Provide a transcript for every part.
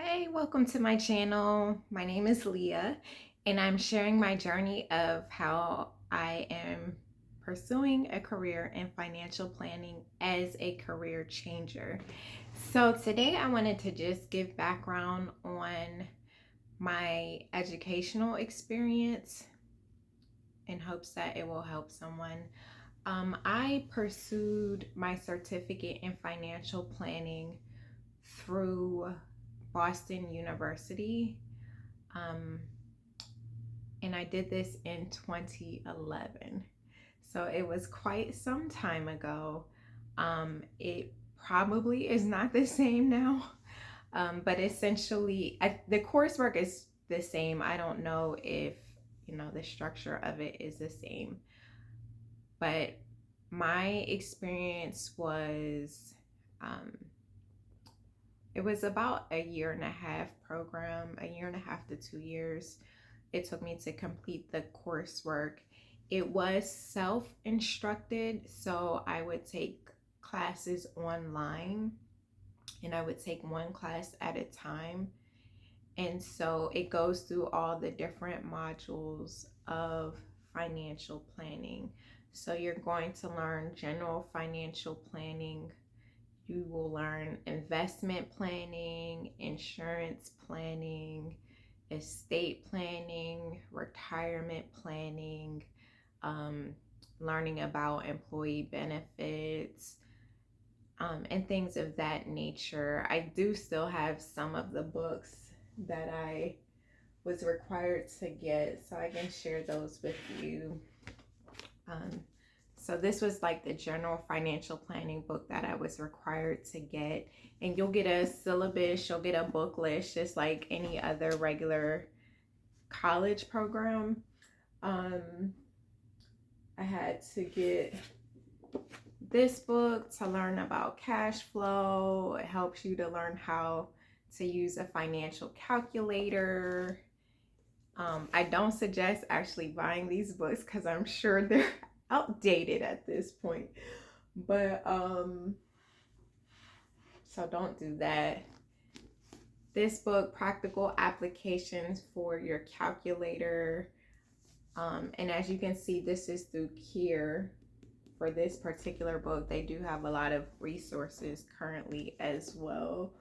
Hey, welcome to my channel. My name is Leah, and I'm sharing my journey of how I am pursuing a career in financial planning as a career changer. So, today I wanted to just give background on my educational experience in hopes that it will help someone. I pursued my certificate in financial planning through Boston University. Um, and I did this in 2011. So it was quite some time ago. It probably is not the same now, but essentially, the coursework is the same. I don't know if, the structure of it is the same, but my experience was um, it was about a year and a half program, a year and a half to 2 years. It took me to complete the coursework. It was self-instructed, so I would take classes online and I would take one class at a time. And so it goes through all the different modules of financial planning. So you're going to learn general financial planning, you will learn investment planning, insurance planning, estate planning, retirement planning, um, learning about employee benefits, and things of that nature. I do still have some of the books that I was required to get, so I can share those with you. Um, so this was like the general financial planning book that I was required to get. And you'll get a syllabus, you'll get a book list, just like any other regular college program. Um, I had to get this book to learn about cash flow. It helps you to learn how to use a financial calculator. I don't suggest actually buying these books because I'm sure they're outdated at this point. But so don't do that. This book, Practical Applications for Your Calculator. And as you can see, this is through Kier. For this particular book, they do have a lot of resources currently as well.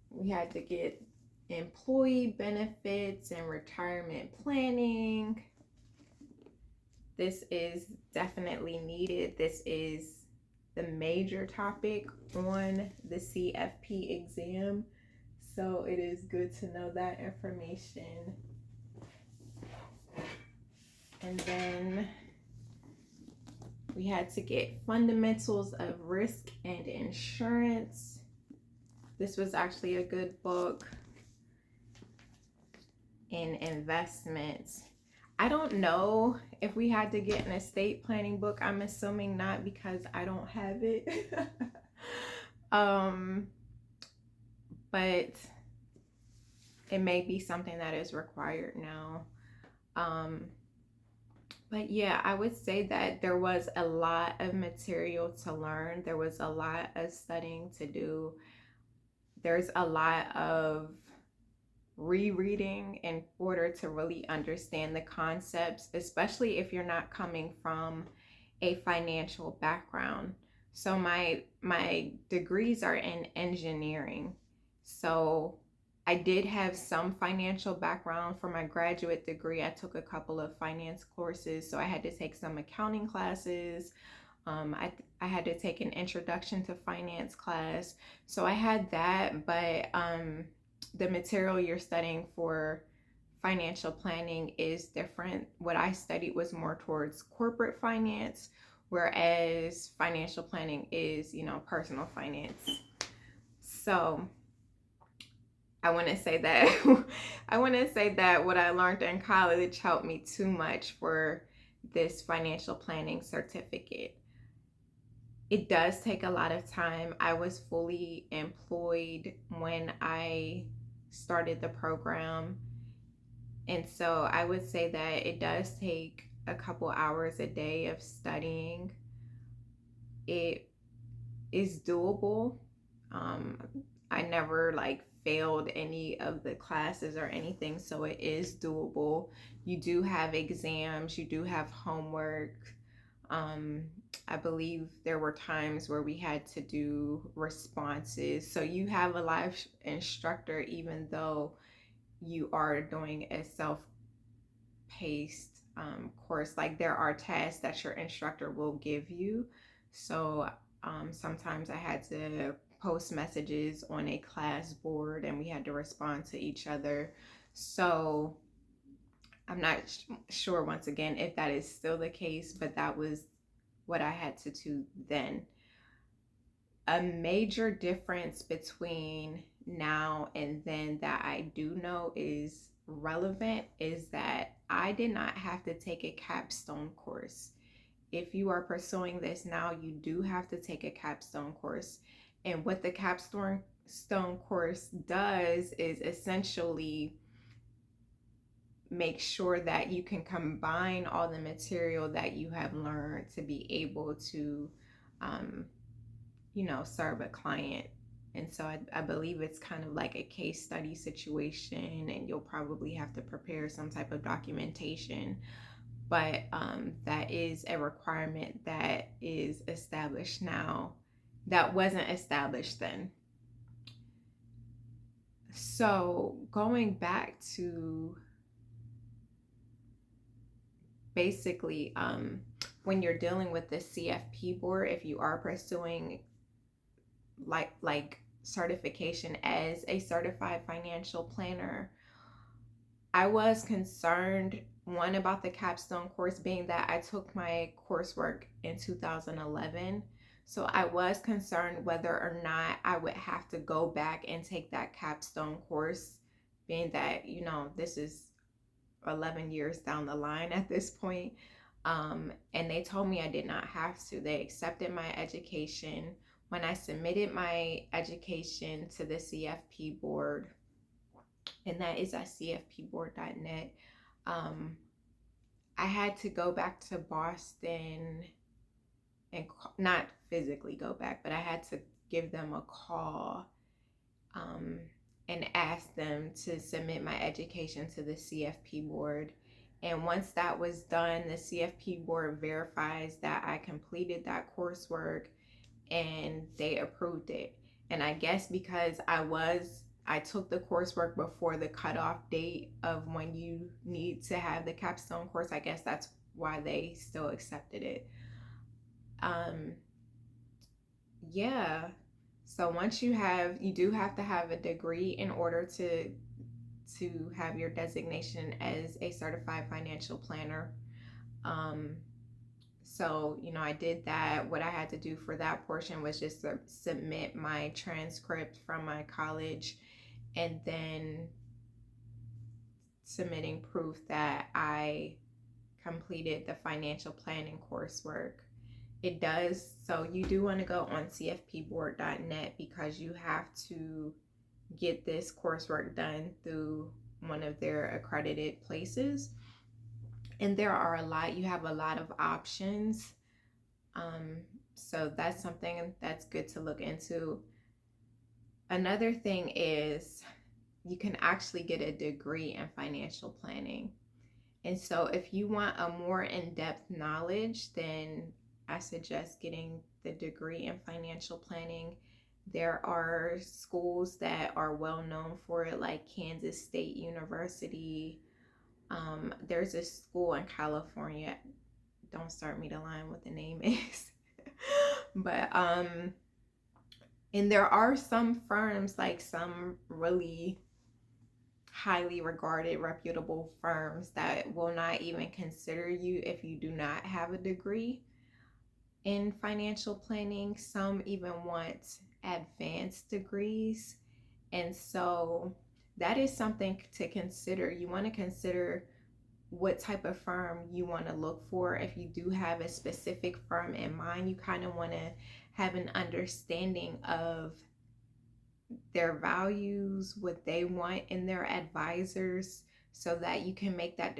We had to get employee benefits and retirement planning. This is definitely needed. This is the major topic on the CFP exam. So it is good to know that information. And then we had to get fundamentals of risk and insurance. This was actually a good book. In investments. I don't know if we had to get an estate planning book. I'm assuming not because I don't have it. But it may be something that is required now. But yeah, I would say that there was a lot of material to learn. There was a lot of studying to do. There's a lot of rereading in order to really understand the concepts, especially if you're not coming from a financial background. So my degrees are in engineering. So I did have some financial background for my graduate degree. I took a couple of finance courses, so I had to take some accounting classes. I had to take an introduction to finance class. So I had that, but the material you're studying for financial planning is different. What I studied was more towards corporate finance, whereas financial planning is, personal finance. So I want to say that what I learned in college helped me too much for this financial planning certificate. It does take a lot of time. I was fully employed when I started the program. And so I would say that it does take a couple hours a day of studying. It is doable. Um, I never like failed any of the classes or anything, so it is doable. You do have exams, you do have homework. Um, I believe there were times where we had to do responses. So you have a live instructor, even though you are doing a self paced course. Like there are tasks that your instructor will give you. So sometimes I had to post messages on a class board and we had to respond to each other. So I'm not sure once again if that is still the case, but that was what I had to do then. A major difference between now and then that I do know is relevant is that I did not have to take a capstone course. If you are pursuing this now, you do have to take a capstone course. And what the capstone course does is essentially make sure that you can combine all the material that you have learned to be able to um, serve a client. And so I believe it's kind of like a case study situation, and you'll probably have to prepare some type of documentation. But that is a requirement that is established now that wasn't established then. So going back to basically when you're dealing with the CFP board, if you are pursuing like certification as a certified financial planner, I was concerned one about the capstone course being that I took my coursework in 2011. So I was concerned whether or not I would have to go back and take that capstone course, being that, this is 11 years down the line at this point. And they told me I did not have to. They accepted my education. When I submitted my education to the CFP board, and that is at cfpboard.net, I had to go back to Boston and not physically go back, but I had to give them a call um, and ask them to submit my education to the CFP board. And once that was done, the CFP board verifies that I completed that coursework and they approved it. And I guess because I took the coursework before the cutoff date of when you need to have the capstone course, I guess that's why they still accepted it. Um, yeah. So once you do have to have a degree in order to have your designation as a certified financial planner. Um, So, I did that. What I had to do for that portion was just submit my transcript from my college and then submitting proof that I completed the financial planning coursework. It does, so you do want to go on cfpboard.net because you have to get this coursework done through one of their accredited places. And you have a lot of options. So that's something that's good to look into. Another thing is you can actually get a degree in financial planning. And so if you want a more in-depth knowledge, then I suggest getting the degree in financial planning. There are schools that are well known for it, like Kansas State University. There's a school in California. Don't start me to line what the name is. But and there are some firms, like some really highly regarded reputable firms, that will not even consider you if you do not have a degree in financial planning. Some even want advanced degrees. And so that is something to consider. You want to consider what type of firm you want to look for. If you do have a specific firm in mind, you kind of want to have an understanding of their values, what they want in their advisors, so that you can make that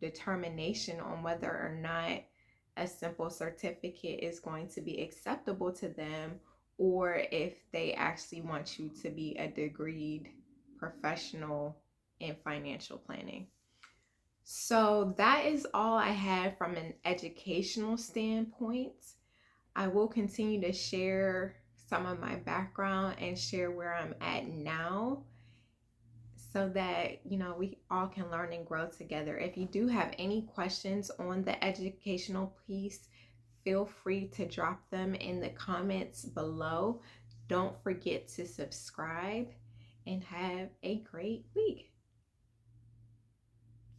determination on whether or not a simple certificate is going to be acceptable to them, or if they actually want you to be a degreed professional in financial planning. So that is all I have from an educational standpoint. I will continue to share some of my background and share where I'm at now so that we all can learn and grow together. If you do have any questions on the educational piece, feel free to drop them in the comments below. Don't forget to subscribe and have a great week.